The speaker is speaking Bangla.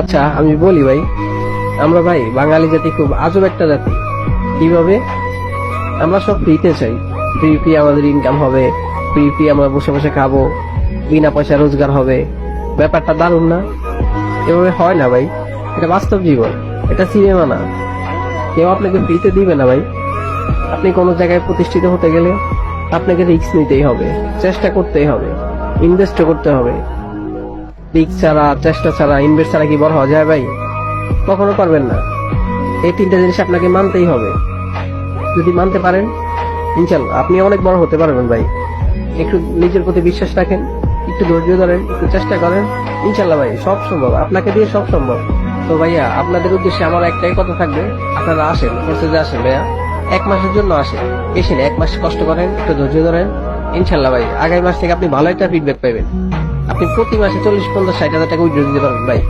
আচ্ছা আমি বলি ভাই, আমরা ভাই বাঙালি জাতি খুব আজব একটা জাতি। কিভাবে? আমরা সব ফ্রিতে চাই। ফ্রি ফ্রি আমাদের ইনকাম হবে, ফ্রি ফ্রি আমরা বসে বসে খাবো, বিনা পয়সা রোজগার হবে। ব্যাপারটা দারুণ না? এভাবে হয় না ভাই, এটা বাস্তব জীবন, এটা সিনেমা না। কেউ আপনাকে ফ্রিতে দিবে না ভাই। আপনি কোনো জায়গায় প্রতিষ্ঠিত হতে গেলে আপনাকে রিস্ক নিতেই হবে, চেষ্টা করতেই হবে, ইনভেস্ট করতে হবে। রিস্ক ছাড়া, চেষ্টা ছাড়া, ইনভেস্ট ছাড়া কি বড় হওয়া যায় ভাই? কখনো পারবেন না। এই তিনটা জিনিস আপনাকে মানতেই হবে। যদি মানতে পারেন, ইনশাল্লাহ আপনি অনেক বড় হতে পারবেন ভাই। একটু নিজের প্রতি বিশ্বাস রাখেন, একটু ধৈর্য ধরেন, একটু চেষ্টা করেন, ইনশাল্লাহ ভাই সব সম্ভব, আপনাকে দিয়ে সব সম্ভব। তো ভাইয়া, আপনাদের উদ্দেশ্যে আমার একটাই কথা থাকবে, আপনারা আসেন, মেসেজে আসেন ভাইয়া, 1 মাসের জন্য আসেন। এসে 1 মাস কষ্ট করেন, একটু ধৈর্য ধরেন, ইনশাল্লাহ ভাই আগামী মাস থেকে আপনি ভালো একটা ফিডব্যাক পাবেন। আপনি প্রতি মাসে 40, 50, 60 হাজার টাকা উইথড্র দিতে পারবেন ভাই।